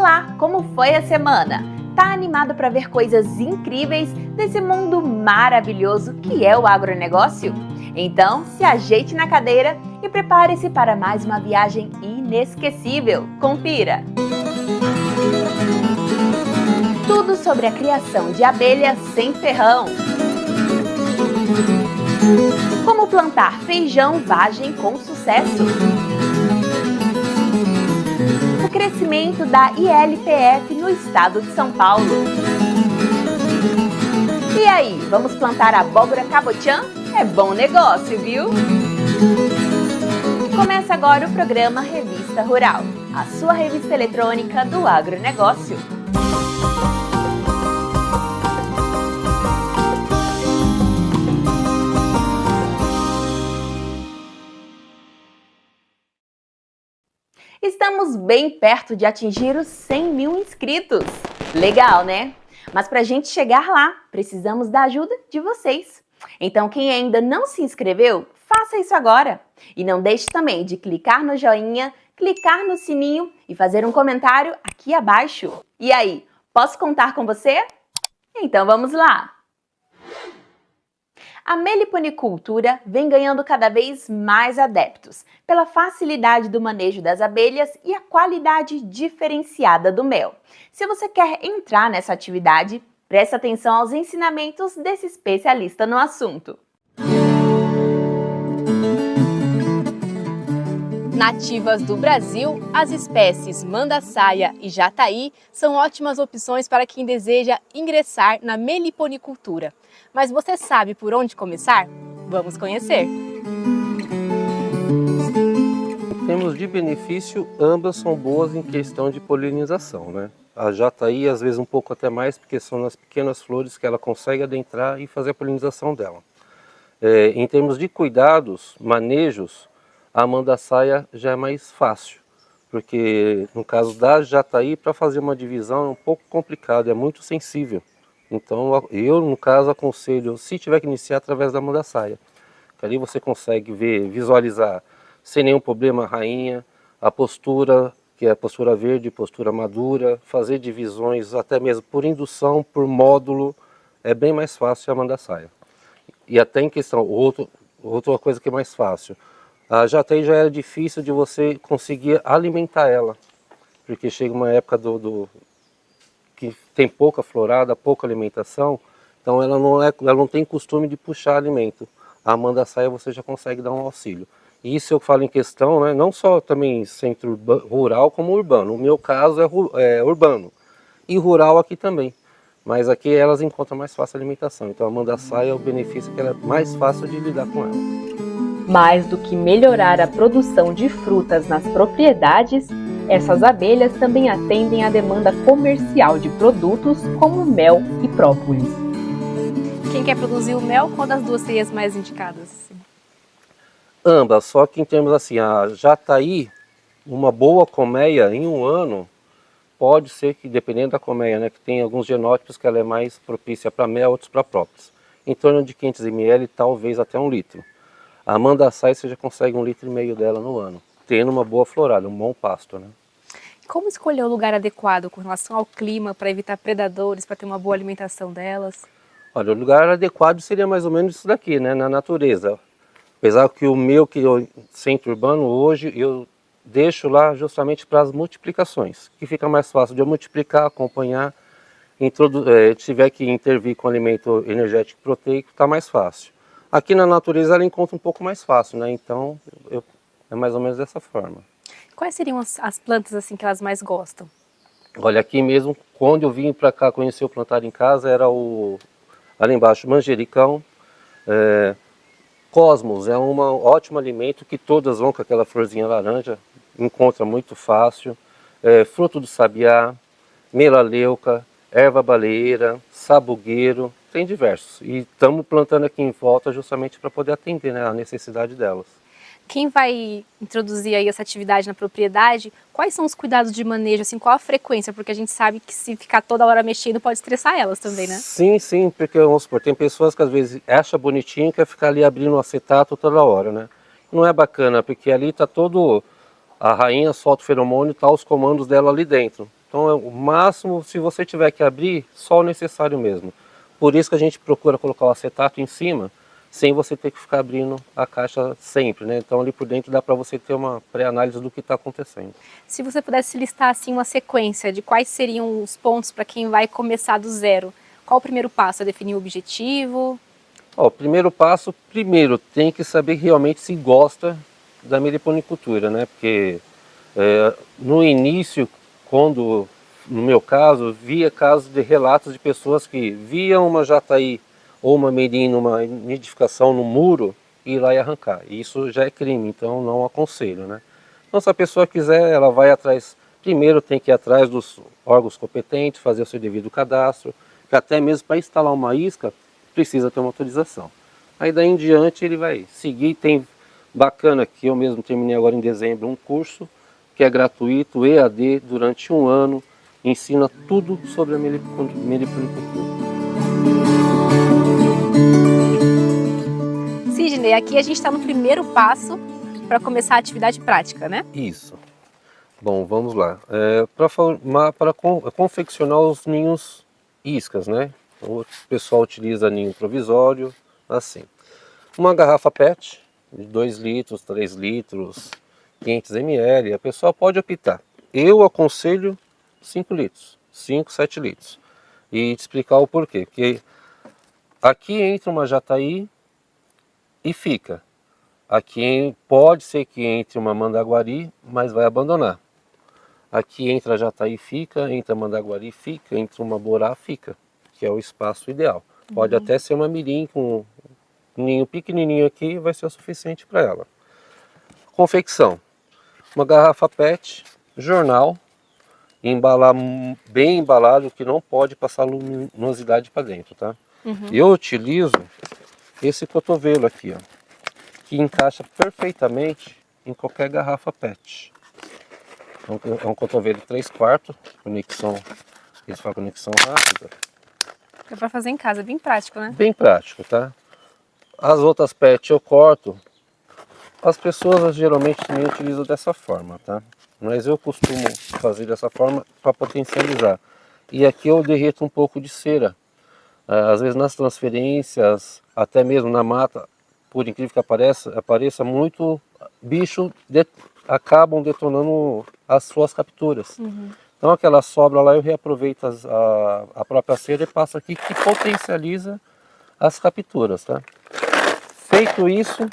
Olá, como foi a semana? Tá animado para ver coisas incríveis desse mundo maravilhoso que é o agronegócio? Então, se ajeite na cadeira e prepare-se para mais uma viagem inesquecível. Confira! Tudo sobre a criação de abelhas sem ferrão. Como plantar feijão vagem com sucesso. O crescimento da ILPF no estado de São Paulo. E aí, vamos plantar abóbora cabotiã? É bom negócio, viu? Começa agora o programa Revista Rural, a sua revista eletrônica do agronegócio. Estamos bem perto de atingir os 100 mil inscritos. Legal, né? Mas para a gente chegar lá, precisamos da ajuda de vocês. Então, quem ainda não se inscreveu, faça isso agora. E não deixe também de clicar no joinha, clicar no sininho e fazer um comentário aqui abaixo. E aí, posso contar com você? Então vamos lá! A meliponicultura vem ganhando cada vez mais adeptos, pela facilidade do manejo das abelhas e a qualidade diferenciada do mel. Se você quer entrar nessa atividade, preste atenção aos ensinamentos desse especialista no assunto. Nativas do Brasil, as espécies mandaçaia e jataí são ótimas opções para quem deseja ingressar na meliponicultura. Mas você sabe por onde começar? Vamos conhecer! Em termos de benefício, ambas são boas em questão de polinização, né? A jataí às vezes um pouco até mais, porque são nas pequenas flores que ela consegue adentrar e fazer a polinização dela. Em termos de cuidados, manejos, a mandaçaia já é mais fácil, porque no caso da jataí, para fazer uma divisão é um pouco complicado, é muito sensível. Então eu, no caso, aconselho, se tiver que iniciar, através da mandaçaia. Que ali você consegue visualizar sem nenhum problema a rainha, a postura, que é a postura verde, postura madura, fazer divisões até mesmo por indução, por módulo, é bem mais fácil a mandaçaia. E até em questão, outra coisa que é mais fácil, a jataí já era difícil de você conseguir alimentar ela, porque chega uma época que tem pouca florada, pouca alimentação, então ela não tem costume de puxar alimento. A mandaçaia você já consegue dar um auxílio. E isso eu falo em questão, né, não só também centro rural como urbano. No meu caso é urbano e rural aqui também. Mas aqui elas encontram mais fácil a alimentação. Então a mandaçaia, o benefício é que ela é mais fácil de lidar com ela. Mais do que melhorar a produção de frutas nas propriedades, essas abelhas também atendem à demanda comercial de produtos como mel e própolis. Quem quer produzir o mel, qual das duas seria as mais indicadas? Ambas, só que em termos assim, a jataí, uma boa colmeia em um ano, pode ser que, dependendo da colmeia, né, que tem alguns genótipos que ela é mais propícia para mel, outros para própolis. Em torno de 500 ml, talvez até 1 litro. A mandaçaia você já consegue 1,5 litro dela no ano, tendo uma boa florada, um bom pasto, né? Como escolher o lugar adequado com relação ao clima para evitar predadores, para ter uma boa alimentação delas? Olha, o lugar adequado seria mais ou menos isso daqui, né, na natureza. Apesar que o meu, que é centro urbano, hoje eu deixo lá justamente para as multiplicações, que fica mais fácil de eu multiplicar, acompanhar, tiver que intervir com alimento energético e proteico, está mais fácil. Aqui na natureza ela encontra um pouco mais fácil, né? Então é mais ou menos dessa forma. Quais seriam as plantas assim que elas mais gostam? Olha, aqui mesmo, quando eu vim para cá conhecer o plantar em casa, era ali embaixo, manjericão, cosmos, é um ótimo alimento que todas vão com aquela florzinha laranja, encontra muito fácil, fruto do sabiá, melaleuca, erva baleeira, sabugueiro, tem diversos. E estamos plantando aqui em volta justamente para poder atender, né, a necessidade delas. Quem vai introduzir aí essa atividade na propriedade, quais são os cuidados de manejo, assim, qual a frequência? Porque a gente sabe que se ficar toda hora mexendo pode estressar elas também, né? Sim, sim, porque vamos supor, tem pessoas que às vezes acham bonitinho e quer ficar ali abrindo o acetato toda hora, né? Não é bacana, porque ali está a rainha solta o feromônio e está os comandos dela ali dentro. Então é o máximo, se você tiver que abrir, só o necessário mesmo. Por isso que a gente procura colocar o acetato em cima, sem você ter que ficar abrindo a caixa sempre, né? Então ali por dentro dá para você ter uma pré-análise do que está acontecendo. Se você pudesse listar assim uma sequência de quais seriam os pontos para quem vai começar do zero, qual o primeiro passo? É definir o objetivo? Ó, o primeiro passo, primeiro, tem que saber realmente se gosta da meliponicultura, né? Porque no início, quando, no meu caso, via casos de relatos de pessoas que viam uma jataí ou uma merim numa nidificação no muro e ir lá e arrancar. Isso já é crime, então não aconselho, né? Então se a pessoa quiser, ela vai atrás, primeiro tem que ir atrás dos órgãos competentes, fazer o seu devido cadastro, que até mesmo para instalar uma isca, precisa ter uma autorização. Aí daí em diante ele vai seguir, tem bacana que eu mesmo terminei agora em dezembro um curso, que é gratuito, EAD, durante 1 ano, ensina tudo sobre a meliponicultura. Sidney, aqui a gente está no primeiro passo para começar a atividade prática, né? Isso. Bom, vamos lá. Para confeccionar os ninhos iscas, né? O pessoal utiliza ninho provisório, assim. Uma garrafa PET, de 2 litros, 3 litros, 500 ml, a pessoa pode optar. Eu aconselho 5 litros, 5, 7 litros. E te explicar o porquê. Porque aqui entra uma jataí e fica. Aqui pode ser que entre uma mandaguari, mas vai abandonar. Aqui entra a jataí, fica, entra a mandaguari, fica, entra uma borá, fica, que é o espaço ideal. Pode até ser uma mirim com um ninho pequenininho aqui, vai ser o suficiente para ela. Confecção: uma garrafa PET, jornal, embalar bem embalado, que não pode passar luminosidade para dentro, tá? Eu utilizo esse cotovelo aqui, ó, que encaixa perfeitamente em qualquer garrafa PET. É um cotovelo 3/4, conexão, eles falam conexão rápida. É para fazer em casa, bem prático, né? Bem prático, tá? As outras PET eu corto. As pessoas geralmente também utilizam dessa forma, tá? Mas eu costumo fazer dessa forma para potencializar. E aqui eu derreto um pouco de cera. Às vezes nas transferências, até mesmo na mata, por incrível que apareça muito bicho acabam detonando as suas capturas. Então aquela sobra lá eu reaproveito a própria cera e passo aqui, que potencializa as capturas, tá? Feito isso,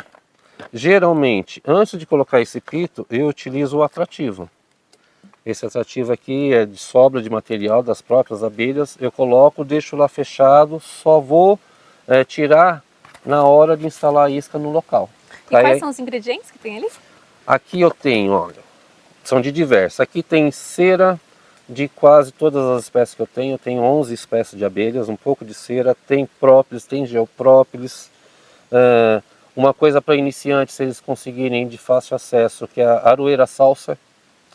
geralmente, antes de colocar esse pito, eu utilizo o atrativo. Esse atrativo aqui é de sobra de material das próprias abelhas. Eu coloco, deixo lá fechado, só vou tirar na hora de instalar a isca no local. E quais são os ingredientes que tem ali? Aqui eu tenho, olha, são de diversas. Aqui tem cera de quase todas as espécies que eu tenho 11 espécies de abelhas, um pouco de cera, tem própolis, tem geoprópolis. Uma coisa para iniciantes, se eles conseguirem de fácil acesso, que é a aroeira salsa,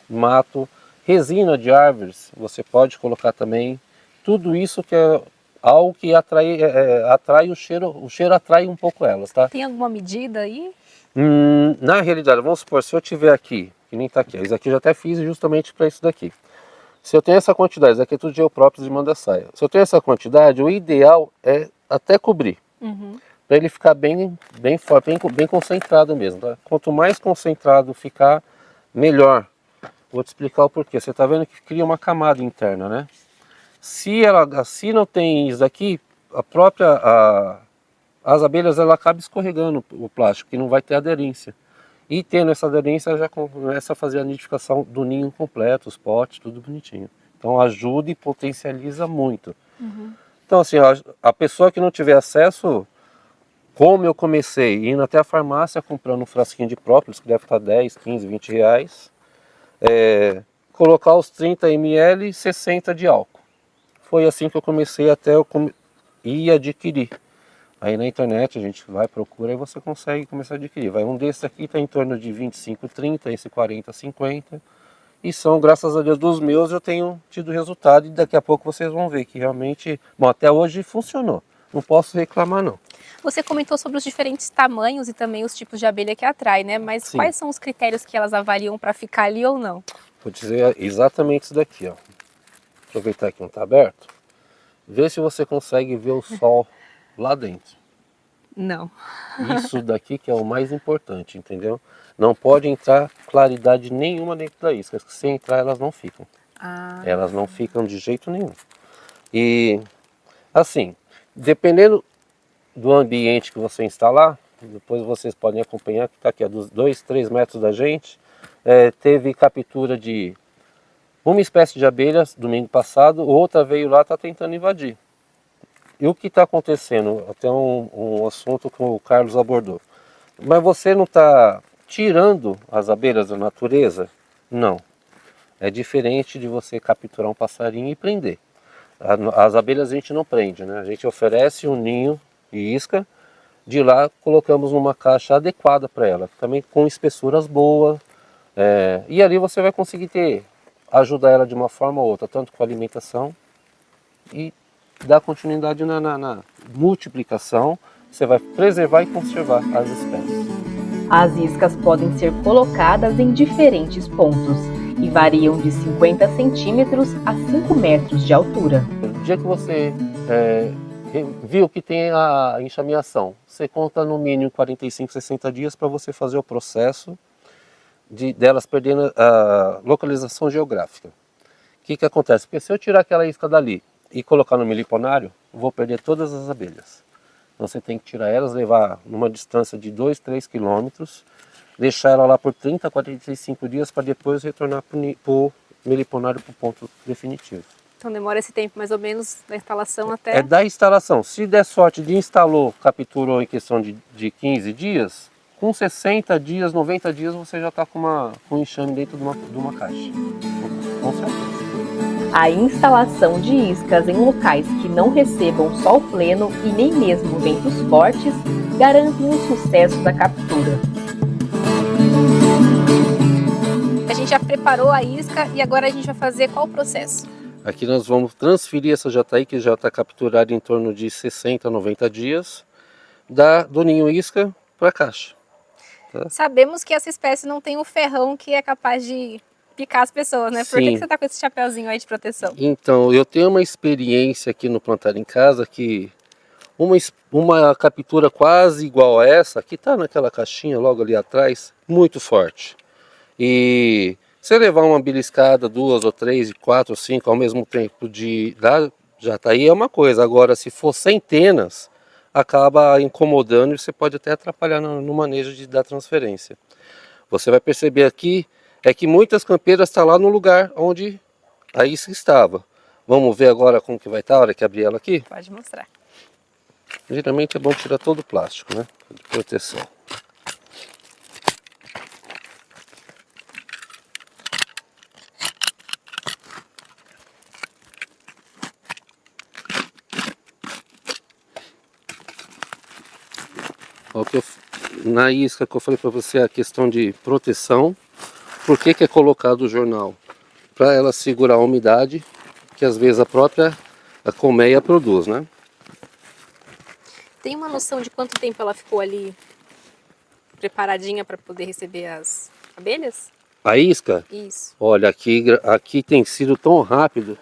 mato, resina de árvores, você pode colocar também. Tudo isso que é algo que atrai o cheiro atrai um pouco elas, tá? Tem alguma medida aí? Na realidade, vamos supor, se eu tiver aqui, que nem está aqui, isso aqui eu já até fiz justamente para isso daqui. Se eu tenho essa quantidade, isso aqui é tudo geoprópolis de mandaçaia. Se eu tenho essa quantidade, o ideal é até cobrir. Para ele ficar bem forte, bem concentrado mesmo, tá? Quanto mais concentrado ficar, melhor. Vou te explicar o porquê. Você está vendo que cria uma camada interna, né? Se não tem isso aqui, as abelhas ela acabam escorregando o plástico, que não vai ter aderência. E tendo essa aderência, já começa a fazer a nidificação do ninho completo, os potes, tudo bonitinho. Então ajuda e potencializa muito. Então assim, a pessoa que não tiver acesso, como eu comecei, indo até a farmácia comprando um frasquinho de própolis, que deve estar 10, 15, 20 reais, colocar os 30 ml e 60 de álcool. Foi assim que eu comecei até eu ir adquirir. Aí na internet a gente vai, procura e você consegue começar a adquirir. Um desses aqui está em torno de 25, 30, esse 40, 50. E são, graças a Deus, dos meus eu tenho tido resultado e daqui a pouco vocês vão ver que realmente, bom, até hoje funcionou. Não posso reclamar não. Você comentou sobre os diferentes tamanhos e também os tipos de abelha que atrai, né? Mas Quais são os critérios que elas avaliam para ficar ali ou não? Vou dizer exatamente isso daqui, ó. aproveitar que não está aberto, vê se você consegue ver o sol lá dentro. Não. Isso daqui que é o mais importante, entendeu? Não pode entrar claridade nenhuma dentro da isca. Se entrar, elas não ficam. Elas não ficam de jeito nenhum. E assim, dependendo do ambiente que você instalar, depois vocês podem acompanhar, que está aqui a 2, 3 metros da gente, teve captura de uma espécie de abelhas domingo passado, outra veio lá, está tentando invadir. E o que está acontecendo? Até um assunto que o Carlos abordou. Mas você não está tirando as abelhas da natureza? Não. É diferente de você capturar um passarinho e prender. As abelhas a gente não prende, né? A gente oferece um ninho e isca, de lá colocamos numa caixa adequada para ela, também com espessuras boas, e ali você vai conseguir ajudar ela de uma forma ou outra, tanto com alimentação e dar continuidade na multiplicação. Você vai preservar e conservar as espécies. As iscas podem ser colocadas em diferentes pontos e variam de 50 centímetros a 5 metros de altura. No dia que você viu que tem a enxameação, você conta no mínimo 45, 60 dias para você fazer o processo delas perdendo a localização geográfica. O que acontece? Porque se eu tirar aquela isca dali e colocar no meliponário, eu vou perder todas as abelhas. Então você tem que tirar elas, levar numa distância de 2, 3 quilômetros, deixar ela lá por 30, 45 dias para depois retornar para o meliponário para o ponto definitivo. Então demora esse tempo mais ou menos da instalação até... É da instalação. Se der sorte de instalou, capturou em questão de 15 dias, com 60 dias, 90 dias você já está com um enxame dentro de uma caixa. Com certeza. A instalação de iscas em locais que não recebam sol pleno e nem mesmo ventos fortes garantem o sucesso da captura. A gente já preparou a isca e agora a gente vai fazer qual processo? Aqui nós vamos transferir essa jataí, que já está capturada em torno de 60 a 90 dias, do ninho isca para a caixa. Tá? Sabemos que essa espécie não tem o ferrão que é capaz de picar as pessoas, né? Por que você está com esse chapeuzinho aí de proteção? Então, eu tenho uma experiência aqui no Plantar em Casa que uma captura quase igual a essa, que está naquela caixinha logo ali atrás, muito forte. E se levar uma beliscada, 2 ou 3, 4 ou 5 ao mesmo tempo da jataí é uma coisa. Agora, se for centenas, acaba incomodando e você pode até atrapalhar no manejo da transferência. Você vai perceber aqui que muitas campeiras estão lá no lugar onde a isca estava. Vamos ver agora como que vai estar a hora que abrir ela aqui? Pode mostrar. Geralmente é bom tirar todo o plástico, né? De proteção. Na isca que eu falei para você, a questão de proteção. Por que é colocado o jornal? Para ela segurar a umidade que às vezes a própria colmeia produz, né? Tem uma noção de quanto tempo ela ficou ali preparadinha para poder receber as abelhas? A isca? Isso. Olha, aqui tem sido tão rápido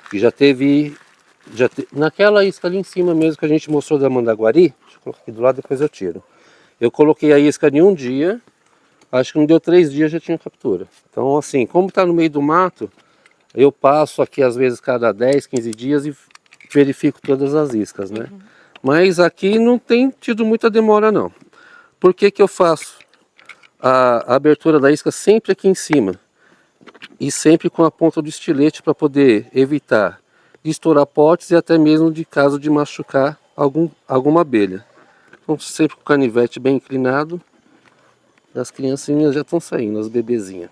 que naquela isca ali em cima mesmo que a gente mostrou da Mandaguari, deixa eu colocar aqui do lado, depois eu tiro. Eu coloquei a isca em um dia, acho que não deu 3 dias já tinha captura. Então assim, como está no meio do mato, eu passo aqui às vezes cada 10, 15 dias e verifico todas as iscas, né? Uhum. Mas aqui não tem tido muita demora não. Por que eu faço a abertura da isca sempre aqui em cima? E sempre com a ponta do estilete para poder evitar de estourar potes e até mesmo de caso de machucar alguma abelha. Então sempre com o canivete bem inclinado. As criancinhas já estão saindo, as bebezinhas.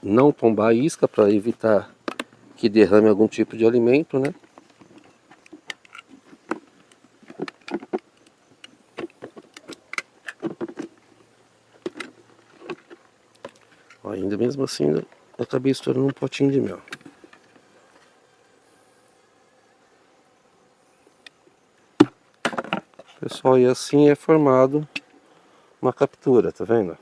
Não tombar a isca para evitar que derrame algum tipo de alimento, né? Ainda mesmo assim, eu acabei estourando um potinho de mel. Pessoal, e assim é formado uma captura, tá vendo?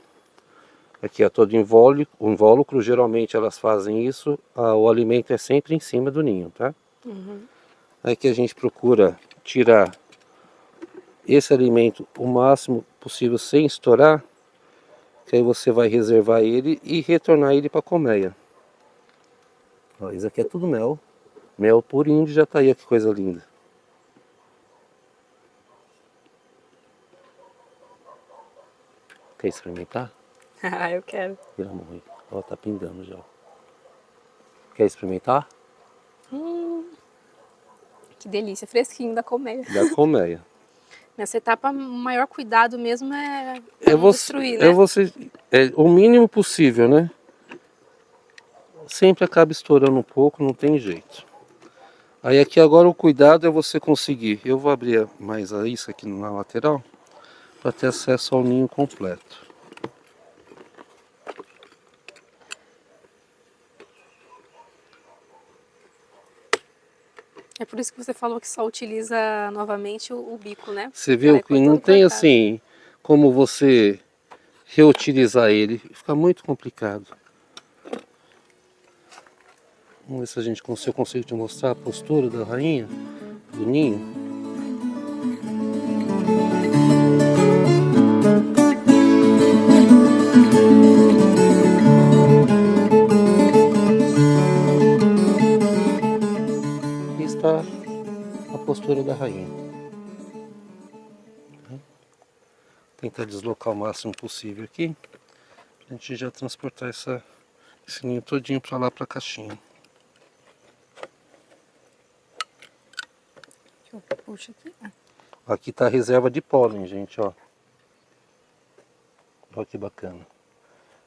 Aqui é todo invólucro, geralmente elas fazem isso, o alimento é sempre em cima do ninho, tá? Aí que a gente procura tirar esse alimento o máximo possível sem estourar, que aí você vai reservar ele e retornar ele para a colmeia. Ó, isso aqui é tudo mel, mel purinho de jataí, que coisa linda. Quer experimentar? Ah, eu quero. Vira a mão aí. Ó, tá pingando já. Quer experimentar? Que delícia, fresquinho da colmeia. Da colmeia. Nessa etapa, o maior cuidado mesmo é É não você, destruir, né? é o mínimo possível, né? Sempre acaba estourando um pouco, não tem jeito. Aí aqui agora o cuidado é você conseguir. Eu vou abrir mais a isca aqui na lateral para ter acesso ao ninho completo. É por isso que você falou que só utiliza novamente o bico, né? Você viu que não tem assim como você reutilizar ele, fica muito complicado. Vamos ver se se eu consigo te mostrar a postura da rainha, do ninho. Aqui está a postura da rainha. Tentar deslocar o máximo possível aqui, pra gente já transportar esse ninho todinho para lá para a caixinha. Puxa aqui. Aqui está a reserva de pólen, gente, ó. Olha que bacana.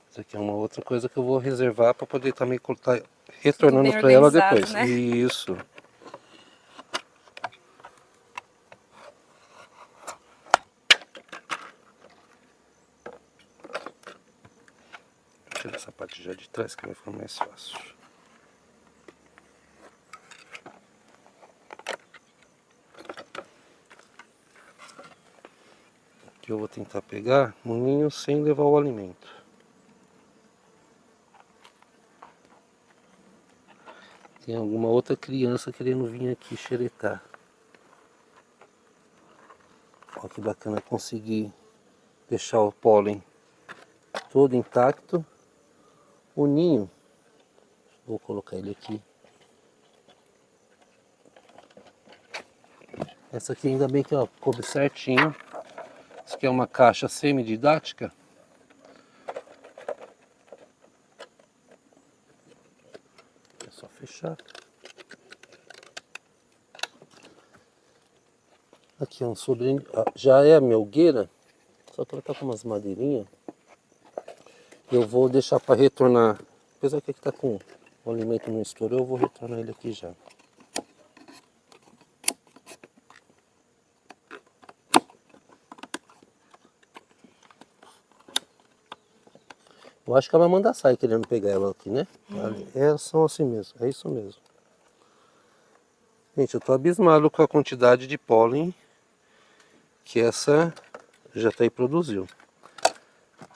Isso aqui é uma outra coisa que eu vou reservar para poder também cortar, retornando para ela depois. Né? Isso. Vou tirar essa parte já de trás que vai ficar mais fácil. Aqui eu vou tentar pegar o ninho sem levar o alimento. Tem alguma outra criança querendo vir aqui xeretar. Olha que bacana conseguir deixar o pólen todo intacto. O ninho, vou colocar ele aqui. Essa aqui ainda bem que ó, coube certinho. Isso aqui é uma caixa semi-didática. É só fechar. Aqui é um sobrinho, já é a melgueira, só que ela tá com umas madeirinhas. Eu vou deixar para retornar, apesar que aqui tá com o alimento não estourou, eu vou retornar ele aqui já. Eu acho que ela manda sair querendo pegar ela aqui, né? Elas são assim mesmo, é isso mesmo. Gente, eu tô abismado com a quantidade de pólen que essa jataí produziu.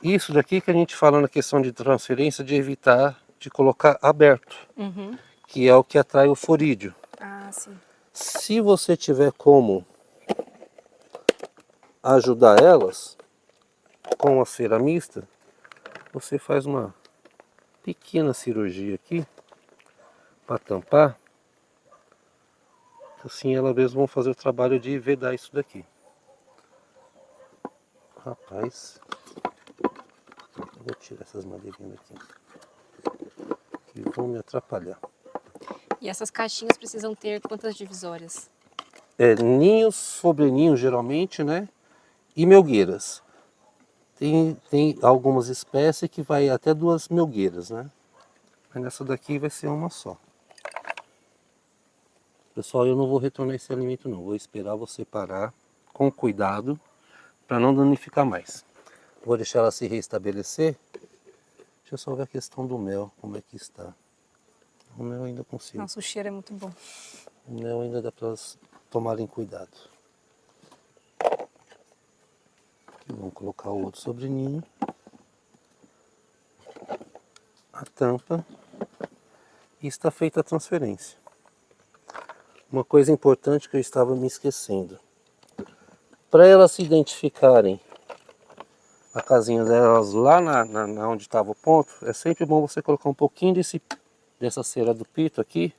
Isso daqui que a gente fala na questão de transferência, de evitar de colocar aberto, que é o que atrai o forídeo. Ah, sim. Se você tiver como ajudar elas com a cera mista, você faz uma pequena cirurgia aqui para tampar. Assim elas mesmas vão fazer o trabalho de vedar isso daqui. Rapaz, vou tirar essas madeirinhas daqui, que vão me atrapalhar. E essas caixinhas precisam ter quantas divisórias? Ninhos sobre ninhos geralmente, né? E melgueiras. Tem algumas espécies que vai até 2 melgueiras, né? Mas nessa daqui vai ser uma só. Pessoal, eu não vou retornar esse alimento não. Vou esperar você parar com cuidado para não danificar mais. Vou deixar ela se restabelecer. Deixa eu só ver a questão do mel, como é que está. O mel ainda consigo. Nossa, o cheiro é muito bom. O mel ainda dá para elas tomarem cuidado. Aqui vamos colocar o outro sobre ninho. tampa e está feita a transferência. Uma coisa importante que eu estava me esquecendo. Para elas se identificarem a casinha delas lá na onde estava o ponto, é sempre bom você colocar um pouquinho dessa cera do pito aqui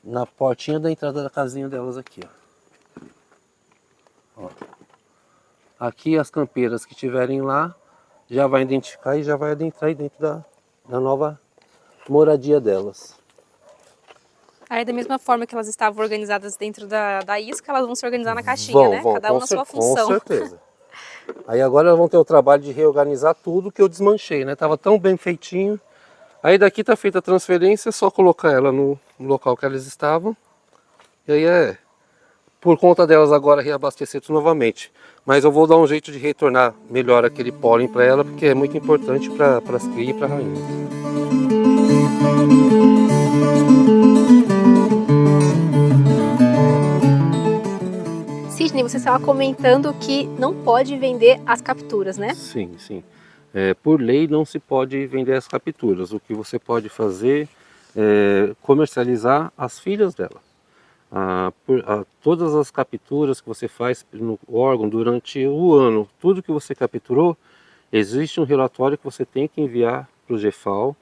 na portinha da entrada da casinha delas aqui, ó. Aqui as campeiras que estiverem lá já vai identificar e já vai adentrar aí dentro da nova moradia delas. Aí da mesma forma que elas estavam organizadas dentro da isca, elas vão se organizar na caixinha, né? Cada uma na sua função. Com certeza. Aí agora elas vão ter o trabalho de reorganizar tudo que eu desmanchei, né? Tava tão bem feitinho. Aí daqui tá feita a transferência, é só colocar ela no local que elas estavam. E aí por conta delas agora reabastecer tudo novamente. Mas eu vou dar um jeito de retornar melhor aquele pólen para ela, porque é muito importante para as crias e para a rainha. Sidney, você estava comentando que não pode vender as capturas, né? Sim, sim. Por lei não se pode vender as capturas. O que você pode fazer é comercializar as filhas dela. Todas as capturas que você faz no órgão durante o ano, tudo que você capturou, existe um relatório que você tem que enviar para o GFAO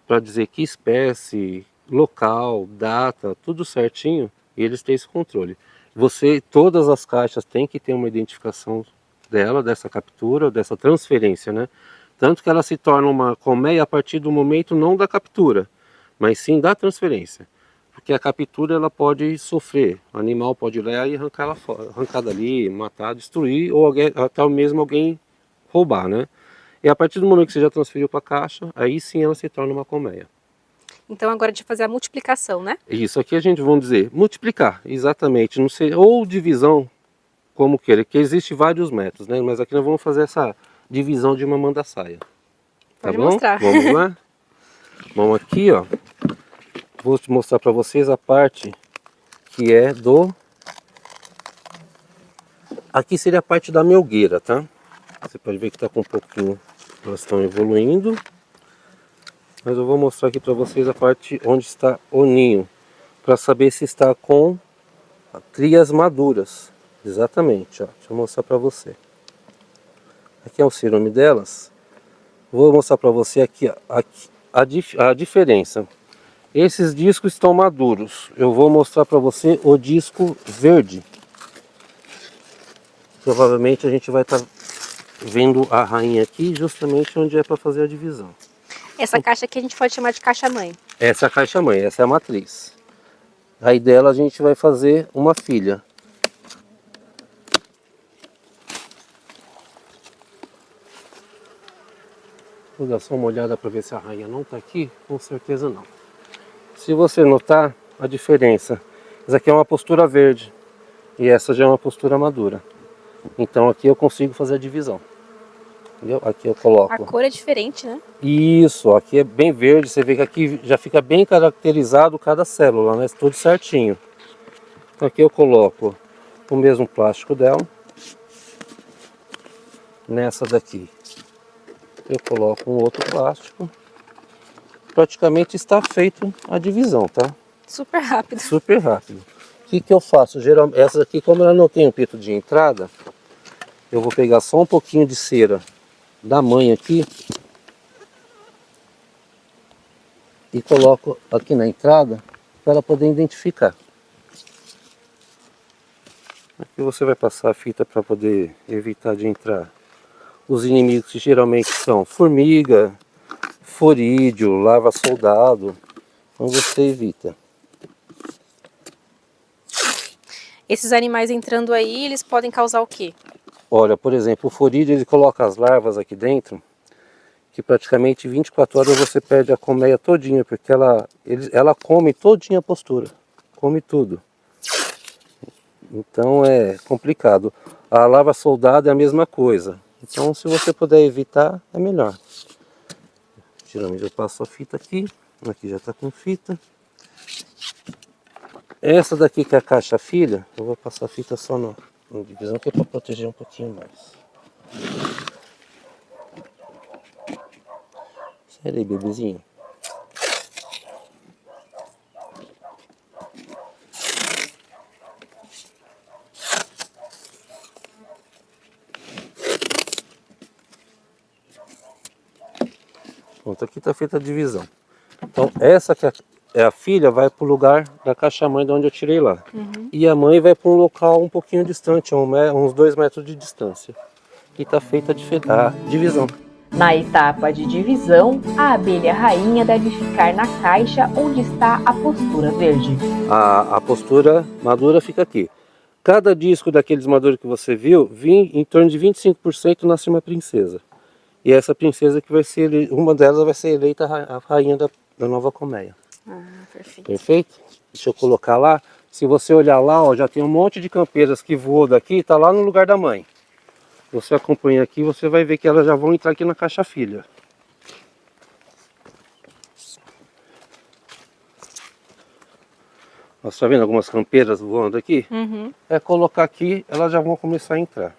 para dizer que espécie, local, data, tudo certinho, e eles têm esse controle. Todas as caixas têm que ter uma identificação dela, dessa captura, dessa transferência, né? Tanto que ela se torna uma colmeia a partir do momento não da captura, mas sim da transferência. Porque a captura ela pode sofrer, o animal pode ir lá e arrancar ela fora, arrancar dali, matar, destruir, ou até mesmo alguém roubar, né? E a partir do momento que você já transferiu para a caixa, aí sim ela se torna uma colmeia. Então agora de fazer a multiplicação, né? Isso aqui a gente vai dizer, multiplicar, exatamente, não sei, ou divisão, como queira, que existe vários métodos, né? Mas aqui nós vamos fazer essa divisão de uma manda-saia. Tá Pode bom? mostrar. Vamos lá? Vamos aqui, ó. Vou te mostrar para vocês a parte que é aqui seria a parte da melgueira, tá? Você pode ver que está com um pouquinho, elas estão evoluindo. Mas eu vou mostrar aqui para vocês a parte onde está o ninho, para saber se está com crias maduras. Exatamente, ó. Deixa eu mostrar para você. Aqui é o cirume delas. Vou mostrar para você aqui, ó, a diferença. Esses discos estão maduros. Eu vou mostrar para você o disco verde. Provavelmente a gente vai estar vendo a rainha aqui, justamente onde é para fazer a divisão. Essa caixa aqui a gente pode chamar de caixa-mãe. Essa é a caixa-mãe, essa é a matriz. Aí dela a gente vai fazer uma filha. Vou dar só uma olhada para ver se a rainha não está aqui. Com certeza não. Se você notar a diferença, essa aqui é uma postura verde e essa já é uma postura madura. Então aqui eu consigo fazer a divisão. Entendeu? Aqui eu coloco. A cor é diferente, né? Isso, aqui é bem verde, você vê que aqui já fica bem caracterizado cada célula, né? Tudo certinho. Então aqui eu coloco o mesmo plástico dela. Nessa daqui eu coloco um outro plástico. Praticamente está feito a divisão, tá? Super rápido. Super rápido. O que eu faço? Geralmente, essa aqui, como ela não tem um pito de entrada, eu vou pegar só um pouquinho de cera da mãe aqui e coloco aqui na entrada para ela poder identificar. Aqui você vai passar a fita para poder evitar de entrar os inimigos, que geralmente são formiga, forídeo, larva-soldado. Então você evita. Esses animais entrando aí, eles podem causar o quê? Olha, por exemplo, o forídeo, ele coloca as larvas aqui dentro, que praticamente 24 horas você perde a colmeia todinha, porque ela come todinha a postura, come tudo. Então é complicado. A larva soldado é a mesma coisa. Então se você puder evitar, é melhor. Geralmente eu passo a fita aqui já está com fita. Essa daqui que é a caixa filha, eu vou passar a fita só na divisão, que é para proteger um pouquinho mais. Sério aí, bebezinho. Pronto, aqui está feita a divisão. Então essa que é a filha vai para o lugar da caixa-mãe de onde eu tirei lá. E a mãe vai para um local um pouquinho distante, uns 2 metros de distância. E está feita a divisão. Na etapa de divisão, a abelha rainha deve ficar na caixa onde está a postura verde. A postura madura fica aqui. Cada disco daqueles maduros que você viu, em torno de 25% nasce uma princesa. E essa princesa que vai ser, uma delas vai ser eleita a rainha da nova colmeia. Perfeito. Perfeito? Deixa eu colocar lá. Se você olhar lá, ó, já tem um monte de campeiras que voou daqui, está lá no lugar da mãe. Você acompanha aqui, você vai ver que elas já vão entrar aqui na caixa filha. Você está vendo algumas campeiras voando aqui? É colocar aqui, elas já vão começar a entrar.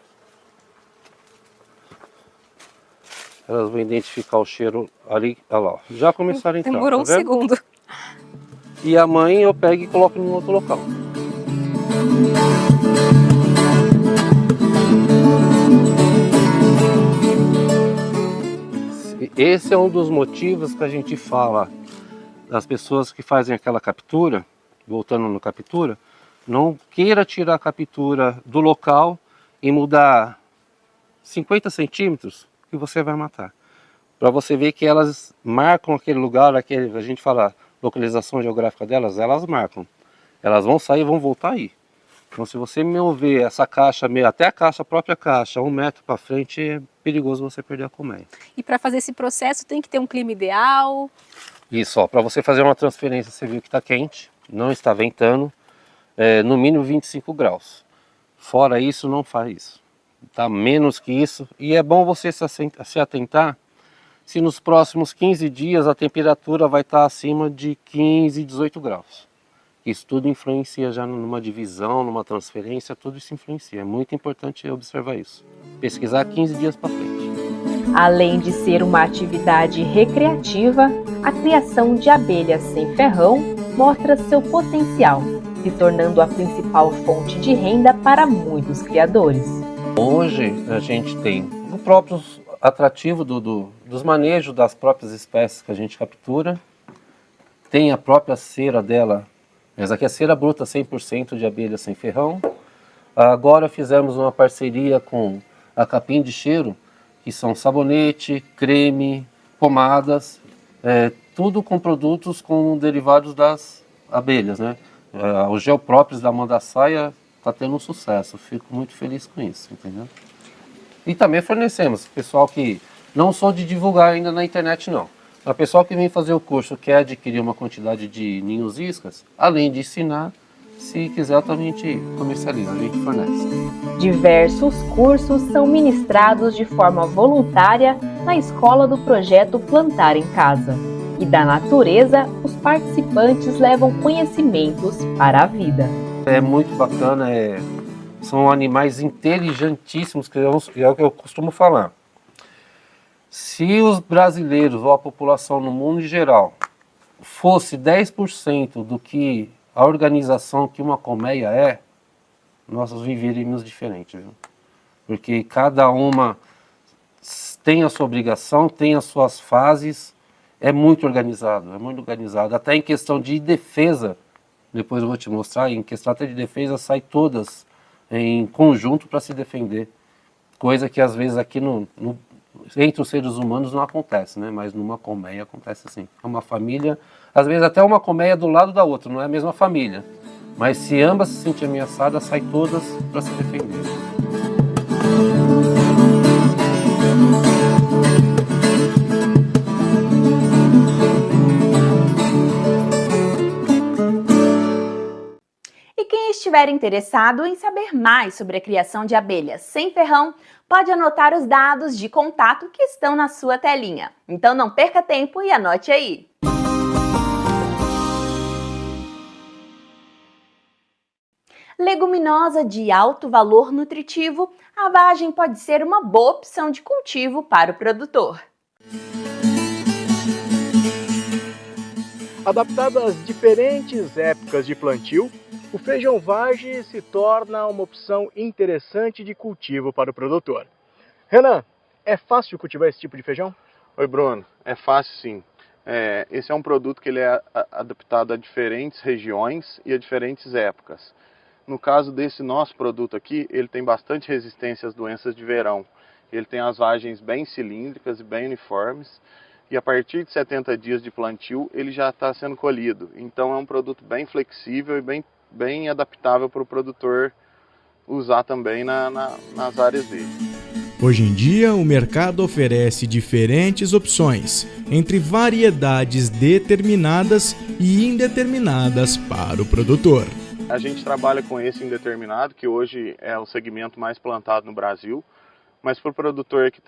Elas vão identificar o cheiro ali, olha lá, ó. Já começaram a entrar. Demorou um tá vendo? segundo. E a mãe eu pego e coloco em outro local. Esse é um dos motivos que a gente fala das pessoas que fazem aquela captura, voltando no captura, não queira tirar a captura do local e mudar 50 centímetros que você vai matar. Para você ver que elas marcam aquele lugar, a gente fala localização geográfica delas, elas marcam. Elas vão sair e vão voltar aí. Então se você mover essa caixa, até a própria caixa, 1 metro para frente, é perigoso você perder a colmeia. E para fazer esse processo tem que ter um clima ideal? Isso, para você fazer uma transferência, você viu que está quente, não está ventando, no mínimo 25 graus. Fora isso, não faz isso. Tá menos que isso. E é bom você se atentar se nos próximos 15 dias a temperatura vai estar acima de 15, 18 graus. Isso tudo influencia já numa divisão, numa transferência, tudo isso influencia. É muito importante observar isso. Pesquisar 15 dias para frente. Além de ser uma atividade recreativa, a criação de abelhas sem ferrão mostra seu potencial, se tornando a principal fonte de renda para muitos criadores. Hoje a gente tem o próprio atrativo dos manejos das próprias espécies que a gente captura, tem a própria cera dela. Essa aqui é cera bruta 100% de abelha sem ferrão. Agora fizemos uma parceria com a Capim de Cheiro, que são sabonete, creme, pomadas, tudo com produtos com derivados das abelhas, né? O gel próprio da Mandaçaia está tendo um sucesso, fico muito feliz com isso, entendeu? E também fornecemos, pessoal que não sou de divulgar ainda na internet não. A pessoal que vem fazer o curso quer adquirir uma quantidade de ninhos iscas, além de ensinar, se quiser também a gente comercializa, a gente fornece. Diversos cursos são ministrados de forma voluntária na escola do projeto Plantar em Casa. E da natureza, os participantes levam conhecimentos para a vida. É muito bacana, são animais inteligentíssimos, que é o que eu costumo falar. Se os brasileiros ou a população no mundo em geral fosse 10% do que a organização que uma colmeia nós viveríamos diferente, viu? Porque cada uma tem a sua obrigação, tem as suas fases, é muito organizado, até em questão de defesa, depois eu vou te mostrar, em questão até de defesa, sai todas em conjunto para se defender, coisa que às vezes aqui entre os seres humanos não acontece, né? Mas numa colmeia acontece assim. É uma família, às vezes até uma colmeia do lado da outra, não é a mesma família. Mas se ambas se sentirem ameaçadas, saem todas para se defender. E quem estiver interessado em saber mais sobre a criação de abelhas sem ferrão, pode anotar os dados de contato que estão na sua telinha. Então não perca tempo e anote aí! Leguminosa de alto valor nutritivo, a vagem pode ser uma boa opção de cultivo para o produtor. Adaptado às diferentes épocas de plantio, o feijão vagem se torna uma opção interessante de cultivo para o produtor. Renan, é fácil cultivar esse tipo de feijão? Oi, Bruno. É fácil sim. Esse é um produto que ele é adaptado a diferentes regiões e a diferentes épocas. No caso desse nosso produto aqui, ele tem bastante resistência às doenças de verão. Ele tem as vagens bem cilíndricas e bem uniformes. E a partir de 70 dias de plantio, ele já está sendo colhido. Então é um produto bem flexível e bem adaptável para o produtor usar também nas áreas dele. Hoje em dia, o mercado oferece diferentes opções entre variedades determinadas e indeterminadas para o produtor. A gente trabalha com esse indeterminado, que hoje é o segmento mais plantado no Brasil, mas para o produtor que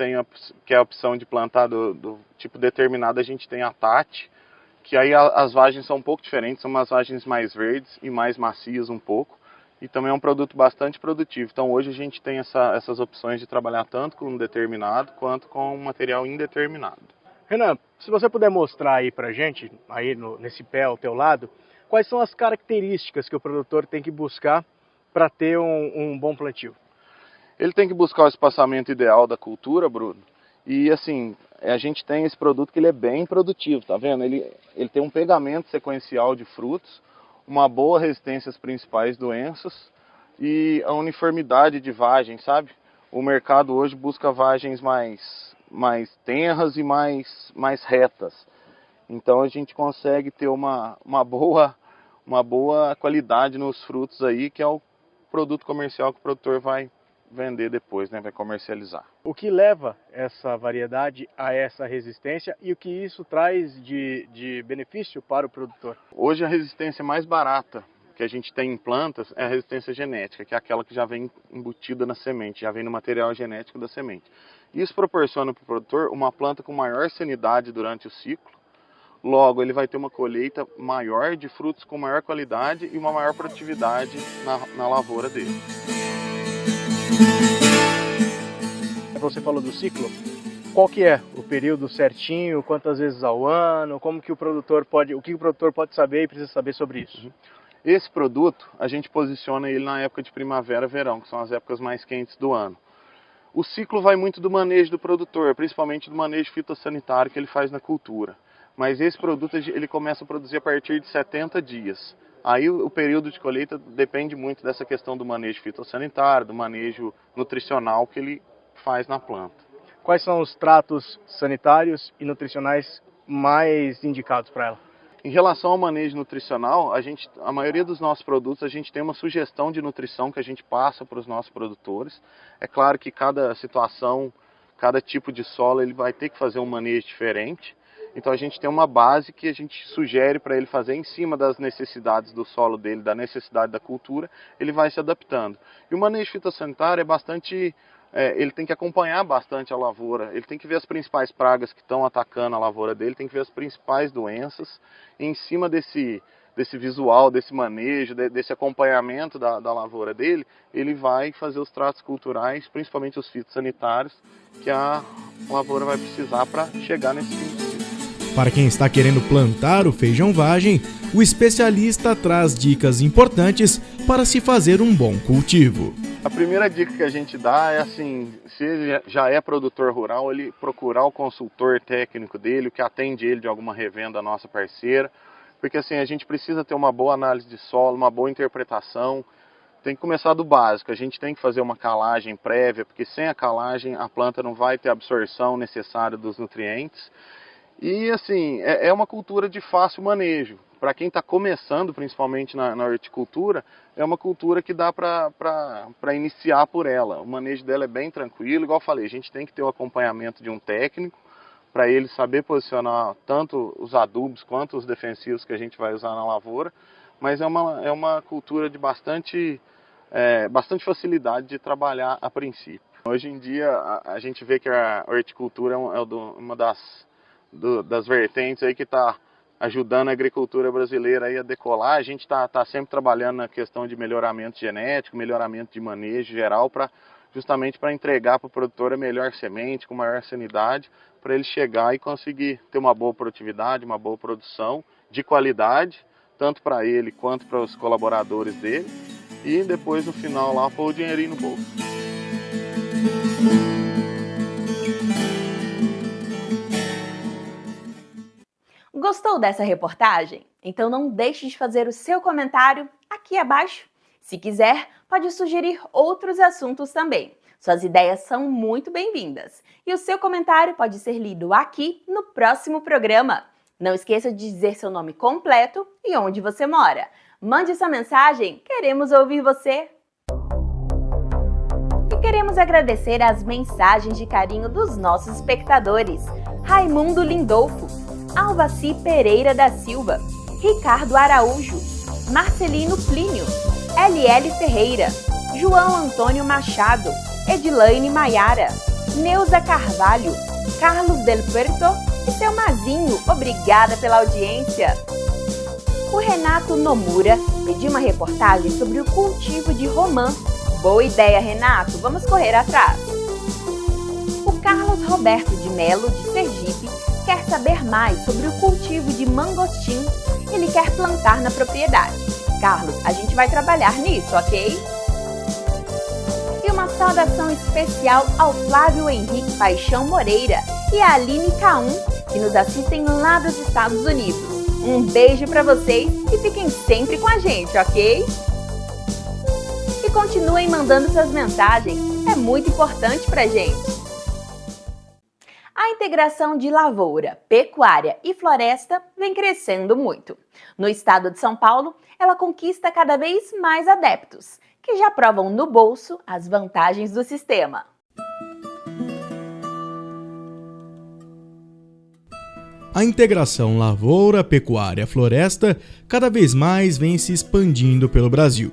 quer a opção de plantar do tipo determinado, a gente tem a Tati, que aí as vagens são um pouco diferentes, são umas vagens mais verdes e mais macias um pouco, e também é um produto bastante produtivo. Então hoje a gente tem essas opções de trabalhar tanto com determinado quanto com material indeterminado. Renan, se você puder mostrar aí pra gente, aí nesse pé ao teu lado, quais são as características que o produtor tem que buscar para ter um bom plantio? Ele tem que buscar o espaçamento ideal da cultura, Bruno, e assim, a gente tem esse produto que ele é bem produtivo, tá vendo? Ele tem um pegamento sequencial de frutos, uma boa resistência às principais doenças e a uniformidade de vagem, sabe? O mercado hoje busca vagens mais tenras e mais retas. Então a gente consegue ter uma boa qualidade nos frutos aí, que é o produto comercial que o produtor vai vender depois, né? Vai comercializar. O que leva essa variedade a essa resistência e o que isso traz de benefício para o produtor? Hoje a resistência mais barata que a gente tem em plantas é a resistência genética, que é aquela que já vem embutida na semente, já vem no material genético da semente. Isso proporciona para o produtor uma planta com maior sanidade durante o ciclo. Logo, ele vai ter uma colheita maior de frutos com maior qualidade e uma maior produtividade na lavoura dele. Você falou do ciclo. Qual que é o período certinho? Quantas vezes ao ano? O que o produtor pode saber e precisa saber sobre isso? Esse produto, a gente posiciona ele na época de primavera e verão, que são as épocas mais quentes do ano. O ciclo vai muito do manejo do produtor, principalmente do manejo fitossanitário que ele faz na cultura. Mas esse produto ele começa a produzir a partir de 70 dias. Aí o período de colheita depende muito dessa questão do manejo fitossanitário, do manejo nutricional que ele faz na planta. Quais são os tratos sanitários e nutricionais mais indicados para ela? Em relação ao manejo nutricional, a maioria dos nossos produtos a gente tem uma sugestão de nutrição que a gente passa para os nossos produtores. É claro que cada situação, cada tipo de solo, ele vai ter que fazer um manejo diferente. Então a gente tem uma base que a gente sugere para ele fazer em cima das necessidades do solo dele, da necessidade da cultura, ele vai se adaptando. E o manejo fitossanitário é bastante... ele tem que acompanhar bastante a lavoura, ele tem que ver as principais pragas que estão atacando a lavoura dele, tem que ver as principais doenças, e em cima desse visual, desse manejo, desse acompanhamento da lavoura dele, ele vai fazer os tratos culturais, principalmente os fitossanitários, que a lavoura vai precisar para chegar nesse fim de ciclo. Para quem está querendo plantar o feijão vagem, o especialista traz dicas importantes para se fazer um bom cultivo. A primeira dica que a gente dá é assim, se ele já é produtor rural, ele procurar o consultor técnico dele, o que atende ele de alguma revenda nossa parceira, porque assim, a gente precisa ter uma boa análise de solo, uma boa interpretação, tem que começar do básico, a gente tem que fazer uma calagem prévia, porque sem a calagem a planta não vai ter a absorção necessária dos nutrientes. E assim, é uma cultura de fácil manejo. Para quem está começando, principalmente na horticultura, é uma cultura que dá para iniciar por ela. O manejo dela é bem tranquilo, igual eu falei, a gente tem que ter o acompanhamento de um técnico, para ele saber posicionar tanto os adubos quanto os defensivos que a gente vai usar na lavoura, mas é uma cultura de bastante facilidade de trabalhar a princípio. Hoje em dia a gente vê que a horticultura uma das vertentes aí que está ajudando a agricultura brasileira aí a decolar. A gente está sempre trabalhando na questão de melhoramento genético, melhoramento de manejo geral, justamente para entregar para o produtor a melhor semente, com maior sanidade, para ele chegar e conseguir ter uma boa produtividade, uma boa produção de qualidade, tanto para ele quanto para os colaboradores dele, e depois no final lá pôr o dinheirinho no bolso. Gostou dessa reportagem? Então não deixe de fazer o seu comentário aqui abaixo. Se quiser, pode sugerir outros assuntos também. Suas ideias são muito bem-vindas. E o seu comentário pode ser lido aqui no próximo programa. Não esqueça de dizer seu nome completo e onde você mora. Mande sua mensagem, queremos ouvir você! E queremos agradecer as mensagens de carinho dos nossos espectadores. Raimundo Lindolfo, Alvaci Pereira da Silva, Ricardo Araújo, Marcelino Plínio, LL Ferreira, João Antônio Machado, Edilaine Maiara, Neuza Carvalho, Carlos Del Puerto e seu Mazinho, obrigada pela audiência. O Renato Nomura pediu uma reportagem sobre o cultivo de romã. Boa ideia, Renato, vamos correr atrás. O Carlos Roberto de Melo, de Sergipe, quer saber mais sobre o cultivo de mangostim. Ele quer plantar na propriedade. Carlos, a gente vai trabalhar nisso, ok? E uma saudação especial ao Flávio Henrique Paixão Moreira e a Aline Caum, que nos assistem lá dos Estados Unidos. Um beijo para vocês e fiquem sempre com a gente, ok? E continuem mandando suas mensagens, é muito importante pra gente. A integração de lavoura, pecuária e floresta vem crescendo muito. No estado de São Paulo, ela conquista cada vez mais adeptos, que já provam no bolso as vantagens do sistema. A integração lavoura, pecuária, floresta cada vez mais vem se expandindo pelo Brasil.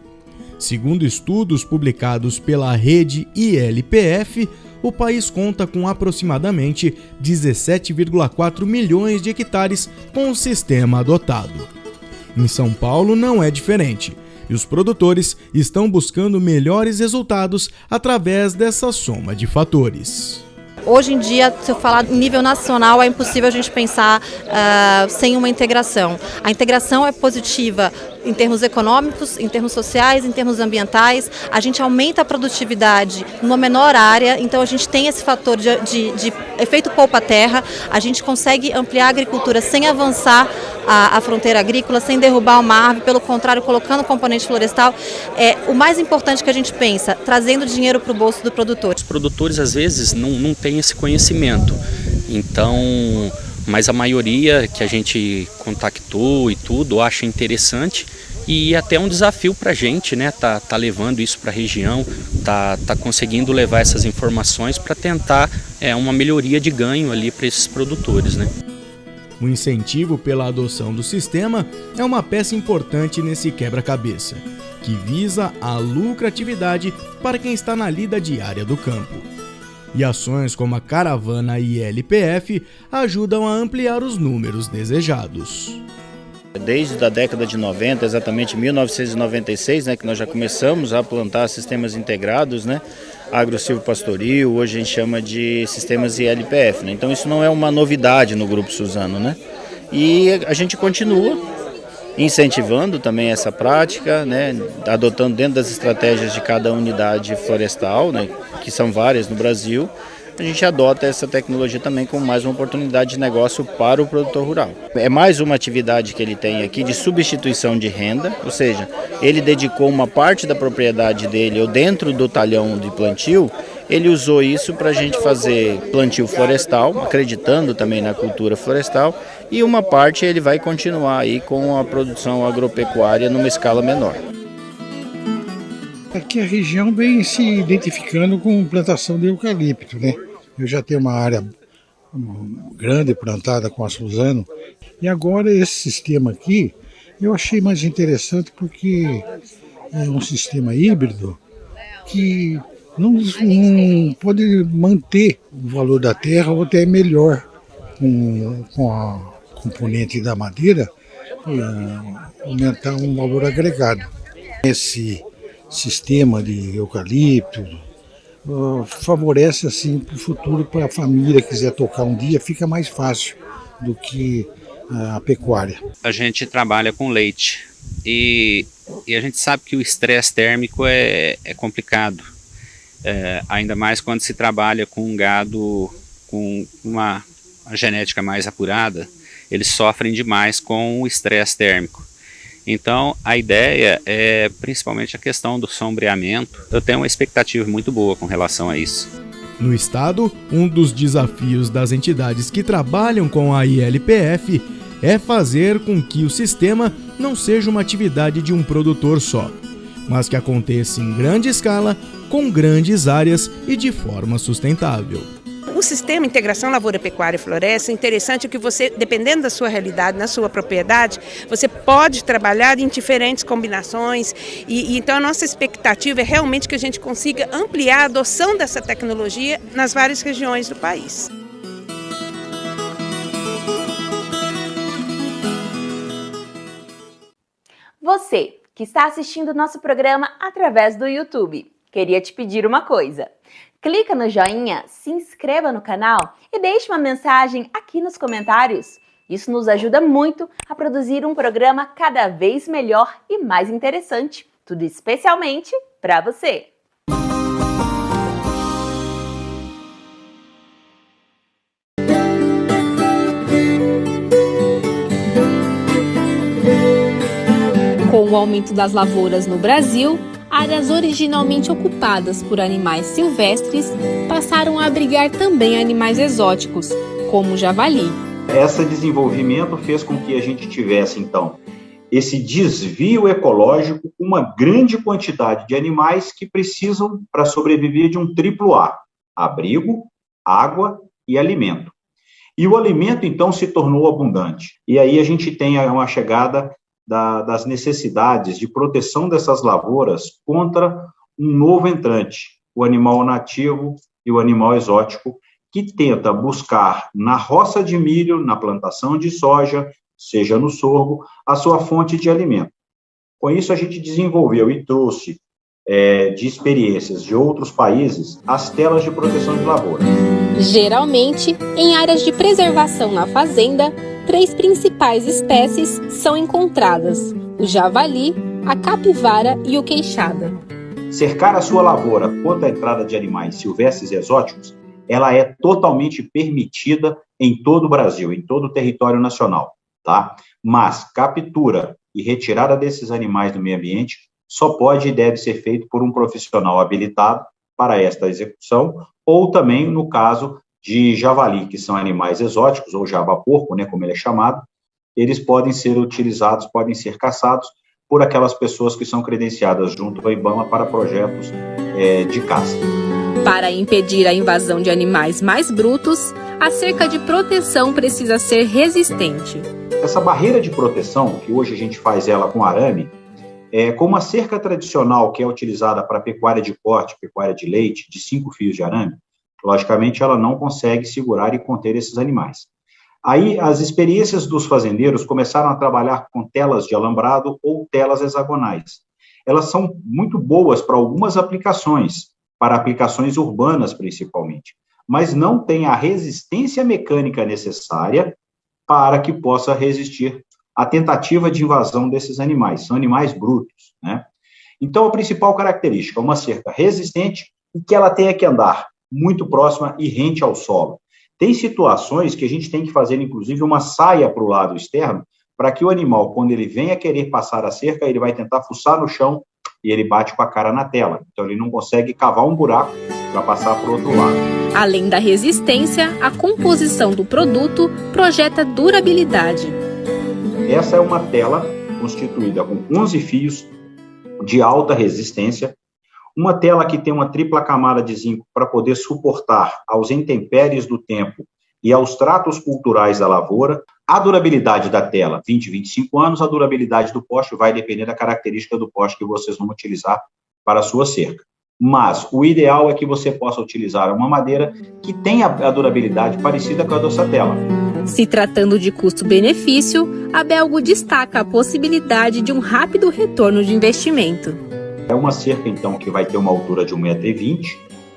Segundo estudos publicados pela rede ILPF, o país conta com aproximadamente 17,4 milhões de hectares com o sistema adotado. Em São Paulo não é diferente, e os produtores estão buscando melhores resultados através dessa soma de fatores. Hoje em dia, se eu falar em nível nacional, é impossível a gente pensar sem uma integração. A integração é positiva em termos econômicos, em termos sociais, em termos ambientais. A gente aumenta a produtividade numa menor área, então a gente tem esse fator de efeito poupa-terra. A gente consegue ampliar a agricultura sem avançar a fronteira agrícola, sem derrubar uma árvore, pelo contrário, colocando componente florestal. O mais importante que a gente pensa, trazendo dinheiro para o bolso do produtor. Os produtores às vezes não têm esse conhecimento, então, mas a maioria que a gente contactou e tudo acha interessante e até um desafio para a gente, né? Tá levando isso para a região, tá conseguindo levar essas informações para tentar uma melhoria de ganho ali para esses produtores, né? O incentivo pela adoção do sistema é uma peça importante nesse quebra-cabeça, que visa a lucratividade para quem está na lida diária do campo. E ações como a Caravana ILPF ajudam a ampliar os números desejados. Desde a década de 90, exatamente 1996, né, que nós já começamos a plantar sistemas integrados, né, agro-silvopastoril, hoje a gente chama de sistemas ILPF, né, então isso não é uma novidade no Grupo Suzano, né, e a gente continua incentivando também essa prática, né, adotando dentro das estratégias de cada unidade florestal, né, que são várias no Brasil, a gente adota essa tecnologia também como mais uma oportunidade de negócio para o produtor rural. É mais uma atividade que ele tem aqui de substituição de renda, ou seja, ele dedicou uma parte da propriedade dele, ou dentro do talhão de plantio, ele usou isso para a gente fazer plantio florestal, acreditando também na cultura florestal, e uma parte ele vai continuar aí com a produção agropecuária numa escala menor. Aqui a região vem se identificando com plantação de eucalipto, né? Eu já tenho uma área grande plantada com a Suzano e agora esse sistema aqui eu achei mais interessante porque é um sistema híbrido que não pode manter o valor da terra ou até melhor com a componente da madeira, aumentar um valor agregado. Esse sistema de eucalipto favorece assim para o futuro, para a família que quiser tocar um dia, fica mais fácil do que a pecuária. A gente trabalha com leite e a gente sabe que o estresse térmico é complicado, ainda mais quando se trabalha com um gado com uma genética mais apurada. eles sofrem demais com o estresse térmico. Então, a ideia é principalmente a questão do sombreamento. Eu tenho uma expectativa muito boa com relação a isso. No estado, um dos desafios das entidades que trabalham com a ILPF é fazer com que o sistema não seja uma atividade de um produtor só, mas que aconteça em grande escala, com grandes áreas e de forma sustentável. O sistema Integração Lavoura, Pecuária e Floresta é interessante que você, dependendo da sua realidade, na sua propriedade, você pode trabalhar em diferentes combinações e então a nossa expectativa é realmente que a gente consiga ampliar a adoção dessa tecnologia nas várias regiões do país. Você que está assistindo o nosso programa através do YouTube, queria te pedir uma coisa. Clica no joinha, se inscreva no canal e deixe uma mensagem aqui nos comentários. Isso nos ajuda muito a produzir um programa cada vez melhor e mais interessante. Tudo especialmente para você. Com o aumento das lavouras no Brasil, áreas originalmente ocupadas por animais silvestres passaram a abrigar também animais exóticos, como o javali. Esse desenvolvimento fez com que a gente tivesse, então, esse desvio ecológico, uma grande quantidade de animais que precisam, para sobreviver, de um triplo A: abrigo, água e alimento. E o alimento, então, se tornou abundante. E aí a gente tem uma chegada das necessidades de proteção dessas lavouras contra um novo entrante, o animal nativo e o animal exótico, que tenta buscar na roça de milho, na plantação de soja, seja no sorgo, a sua fonte de alimento. Com isso, a gente desenvolveu e trouxe de experiências de outros países as telas de proteção de lavoura. Geralmente, em áreas de preservação na fazenda, 3 principais espécies são encontradas: o javali, a capivara e o queixada. Cercar a sua lavoura contra a entrada de animais silvestres e exóticos, ela é totalmente permitida em todo o Brasil, em todo o território nacional, tá? Mas captura e retirada desses animais do meio ambiente só pode e deve ser feito por um profissional habilitado para esta execução, ou também no caso de javali, que são animais exóticos, ou java-porco, né, como ele é chamado, eles podem ser utilizados, podem ser caçados por aquelas pessoas que são credenciadas junto ao IBAMA para projetos de caça. Para impedir a invasão de animais mais brutos, a cerca de proteção precisa ser resistente. Essa barreira de proteção, que hoje a gente faz ela com arame, como a cerca tradicional que é utilizada para pecuária de corte, pecuária de leite, de 5 fios de arame, logicamente ela não consegue segurar e conter esses animais. Aí as experiências dos fazendeiros começaram a trabalhar com telas de alambrado ou telas hexagonais. Elas são muito boas para algumas aplicações, para aplicações urbanas principalmente, mas não têm a resistência mecânica necessária para que possa resistir à tentativa de invasão desses animais. São animais brutos, né? Então, a principal característica é uma cerca resistente e que ela tenha que andar muito próxima e rente ao solo. Tem situações que a gente tem que fazer, inclusive, uma saia para o lado externo, para que o animal, quando ele venha querer passar a cerca, ele vai tentar fuçar no chão e ele bate com a cara na tela. Então, ele não consegue cavar um buraco para passar para o outro lado. Além da resistência, a composição do produto projeta durabilidade. Essa é uma tela constituída com 11 fios de alta resistência, uma tela que tem uma tripla camada de zinco para poder suportar aos intempéries do tempo e aos tratos culturais da lavoura. A durabilidade da tela, 20, 25 anos, a durabilidade do poste vai depender da característica do poste que vocês vão utilizar para a sua cerca. Mas o ideal é que você possa utilizar uma madeira que tenha a durabilidade parecida com a dessa tela. Se tratando de custo-benefício, a Belgo destaca a possibilidade de um rápido retorno de investimento. É uma cerca, então, que vai ter uma altura de 1,20 m.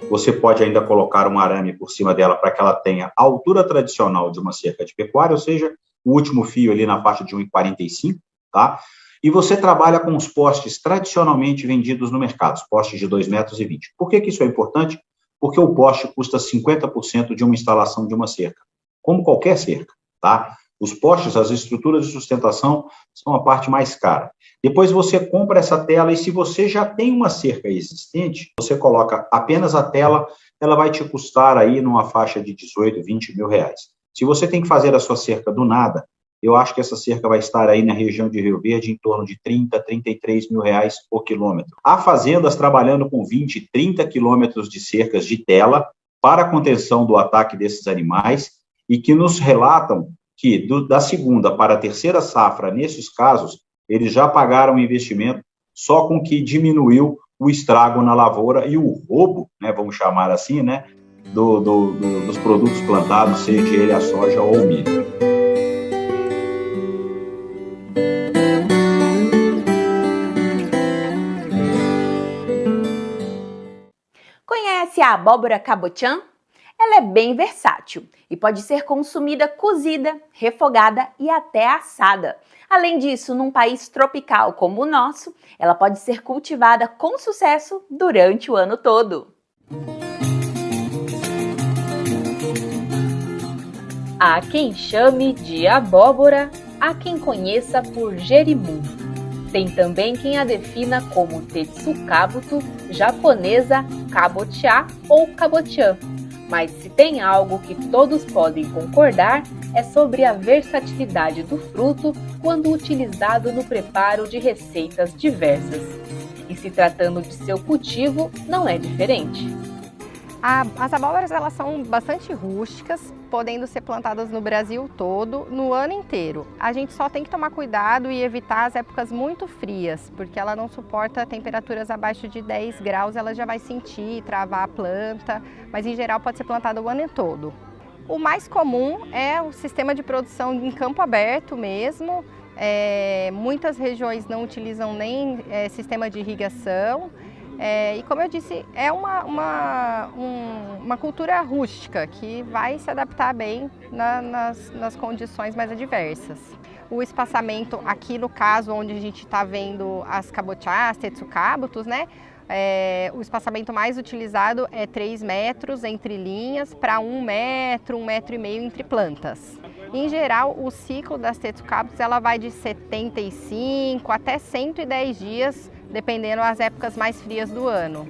Você pode ainda colocar um arame por cima dela para que ela tenha a altura tradicional de uma cerca de pecuária, ou seja, o último fio ali na faixa de 1,45 m, tá? E você trabalha com os postes tradicionalmente vendidos no mercado, os postes de 2,20 m. Por que isso é importante? Porque o poste custa 50% de uma instalação de uma cerca, como qualquer cerca, tá? Os postes, as estruturas de sustentação, são a parte mais cara. Depois você compra essa tela e se você já tem uma cerca existente, você coloca apenas a tela, ela vai te custar aí numa faixa de 18, 20 mil reais. Se você tem que fazer a sua cerca do nada, eu acho que essa cerca vai estar aí na região de Rio Verde em torno de 30, 33 mil reais por quilômetro. Há fazendas trabalhando com 20, 30 quilômetros de cercas de tela para a contenção do ataque desses animais e que nos relatam que da segunda para a terceira safra, nesses casos, eles já pagaram o investimento só com que diminuiu o estrago na lavoura e o roubo, né, vamos chamar assim, né, dos produtos plantados, seja ele a soja ou o milho. Conhece a abóbora cabotiã? Ela é bem versátil e pode ser consumida cozida, refogada e até assada. Além disso, num país tropical como o nosso, ela pode ser cultivada com sucesso durante o ano todo. Há quem chame de abóbora, há quem conheça por jerimum. Tem também quem a defina como tetsukabuto, japonesa kabotiá ou cabotiã. Mas se tem algo que todos podem concordar, é sobre a versatilidade do fruto quando utilizado no preparo de receitas diversas. E se tratando de seu cultivo, não é diferente. As abóboras elas são bastante rústicas, podendo ser plantadas no Brasil todo, no ano inteiro. A gente só tem que tomar cuidado e evitar as épocas muito frias, porque ela não suporta temperaturas abaixo de 10 graus, ela já vai sentir, travar a planta, mas em geral pode ser plantada o ano todo. O mais comum é o sistema de produção em campo aberto mesmo. Muitas regiões não utilizam nem sistema de irrigação. E como eu disse, é uma cultura rústica que vai se adaptar bem nas condições mais adversas. O espaçamento aqui no caso onde a gente está vendo as cabotiás, tetsukabutos, né? O espaçamento mais utilizado é 3 metros entre linhas para 1 metro, 1,5 metro entre plantas. Em geral, o ciclo das tetsukabutos ela vai de 75 até 110 dias, dependendo das épocas mais frias do ano.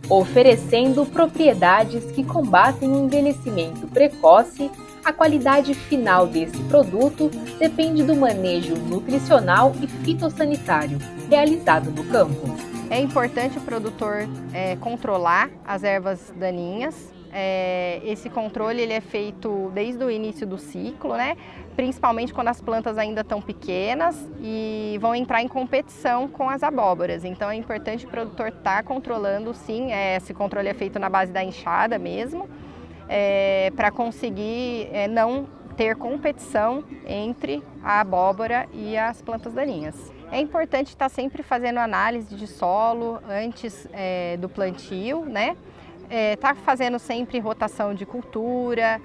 Oferecendo propriedades que combatem o envelhecimento precoce, a qualidade final desse produto depende do manejo nutricional e fitossanitário realizado no campo. É importante o produtor controlar as ervas daninhas. Esse controle ele é feito desde o início do ciclo, né? Principalmente quando as plantas ainda estão pequenas e vão entrar em competição com as abóboras. Então é importante o produtor estar controlando, sim, esse controle é feito na base da enxada mesmo, para conseguir não ter competição entre a abóbora e as plantas daninhas. É importante estar sempre fazendo análise de solo antes do plantio, né? Tá fazendo sempre rotação de cultura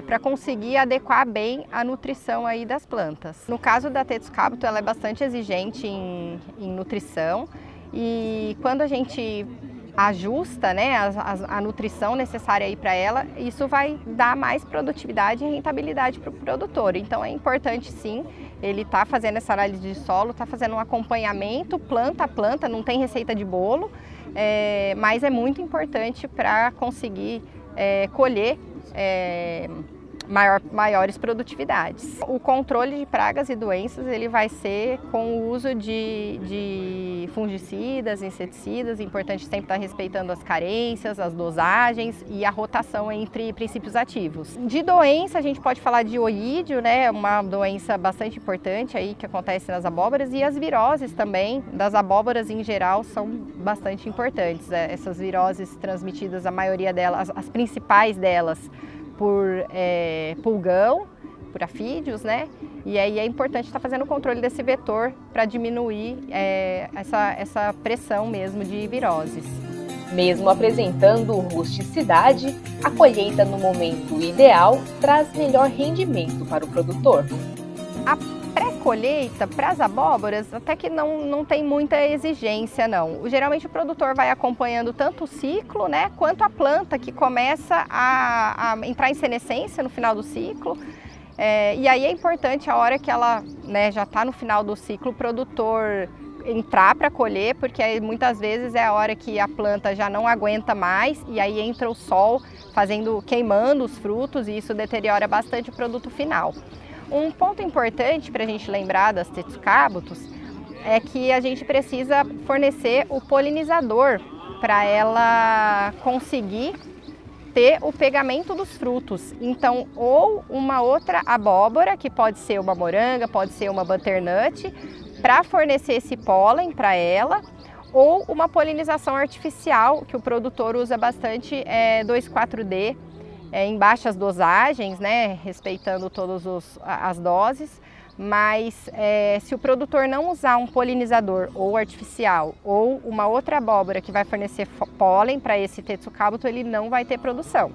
para conseguir adequar bem a nutrição aí das plantas. No caso da tetsukabuto, ela é bastante exigente em nutrição e quando a gente ajusta, né, a nutrição necessária aí para ela, isso vai dar mais produtividade e rentabilidade para o produtor. Então é importante sim ele tá fazendo essa análise de solo, tá fazendo um acompanhamento planta a planta, não tem receita de bolo, mas é muito importante para conseguir colher maiores produtividades. O controle de pragas e doenças ele vai ser com o uso de fungicidas, inseticidas. É importante sempre estar respeitando as carências, as dosagens e a rotação entre princípios ativos. De doença a gente pode falar de oídio, né? Uma doença bastante importante aí que acontece nas abóboras, e as viroses também das abóboras em geral são bastante importantes. Essas viroses transmitidas, a maioria delas, as principais delas, por pulgão, por afídeos, né? E aí é importante estar fazendo o controle desse vetor para diminuir essa pressão mesmo de viroses. Mesmo apresentando rusticidade, a colheita no momento ideal traz melhor rendimento para o produtor. A pré-colheita para as abóboras até que não tem muita exigência não. Geralmente o produtor vai acompanhando tanto o ciclo, né, quanto a planta que começa a entrar em senescência no final do ciclo. E aí é importante a hora que ela, né, já está no final do ciclo, o produtor entrar para colher, porque aí, muitas vezes é a hora que a planta já não aguenta mais e aí entra o sol queimando os frutos, e isso deteriora bastante o produto final. Um ponto importante para a gente lembrar das Tetsukabutos é que a gente precisa fornecer o polinizador para ela conseguir ter o pegamento dos frutos. Então, ou uma outra abóbora, que pode ser uma moranga, pode ser uma butternut, para fornecer esse pólen para ela, ou uma polinização artificial, que o produtor usa bastante 2,4-D, em baixas dosagens, né, respeitando todas as doses, mas se o produtor não usar um polinizador ou artificial ou uma outra abóbora que vai fornecer pólen para esse Tetsukabuto, ele não vai ter produção.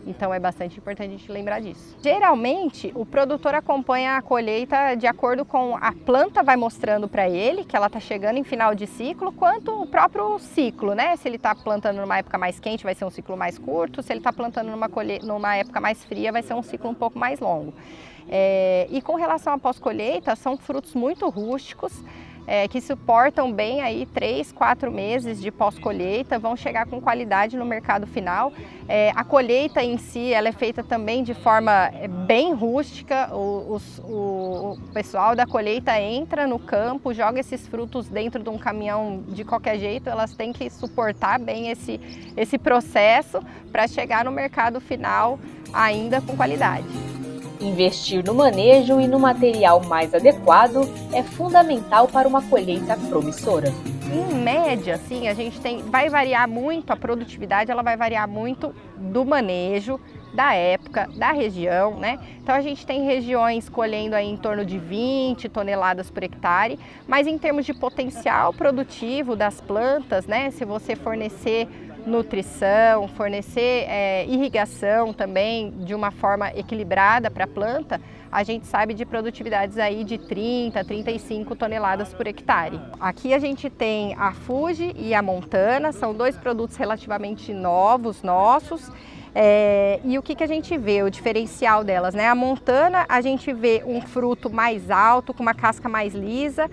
Então é bastante importante a gente lembrar disso. Geralmente o produtor acompanha a colheita de acordo com a planta vai mostrando para ele que ela está chegando em final de ciclo, quanto o próprio ciclo, né? Se ele está plantando numa época mais quente, vai ser um ciclo mais curto. Se ele está plantando numa época mais fria, vai ser um ciclo um pouco mais longo. E com relação à pós-colheita, são frutos muito rústicos, que suportam bem aí 3, 4 meses de pós-colheita, vão chegar com qualidade no mercado final. A colheita em si, ela é feita também de forma bem rústica. O pessoal da colheita entra no campo, joga esses frutos dentro de um caminhão de qualquer jeito. Elas têm que suportar bem esse processo para chegar no mercado final ainda com qualidade. Investir no manejo e no material mais adequado é fundamental para uma colheita promissora. Em média, assim, vai variar muito, a produtividade ela vai variar muito do manejo, da época, da região, né? Então a gente tem regiões colhendo aí em torno de 20 toneladas por hectare, mas em termos de potencial produtivo das plantas, né? Se você fornecer nutrição, fornecer irrigação também de uma forma equilibrada para a planta, a gente sabe de produtividades aí de 30, 35 toneladas por hectare. Aqui a gente tem a Fuji e a Montana, são dois produtos relativamente novos nossos. E o que a gente vê, o diferencial delas, né? A Montana, a gente vê um fruto mais alto, com uma casca mais lisa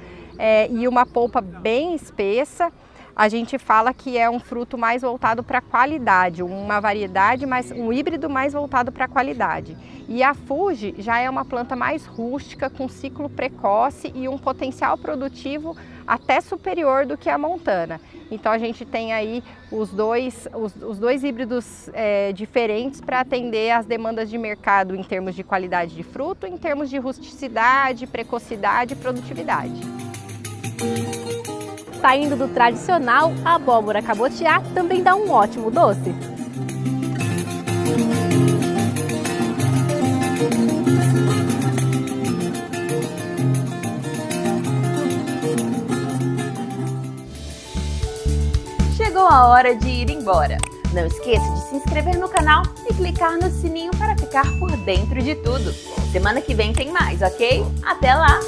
e uma polpa bem espessa. A gente fala que é um fruto mais voltado para a qualidade, uma variedade, um híbrido mais voltado para a qualidade. E a Fuji já é uma planta mais rústica, com ciclo precoce e um potencial produtivo até superior do que a Montana. Então a gente tem aí os dois híbridos diferentes para atender às demandas de mercado em termos de qualidade de fruto, em termos de rusticidade, precocidade e produtividade. Saindo do tradicional, a abóbora cabotiá também dá um ótimo doce. Chegou a hora de ir embora. Não esqueça de se inscrever no canal e clicar no sininho para ficar por dentro de tudo. Semana que vem tem mais, ok? Até lá!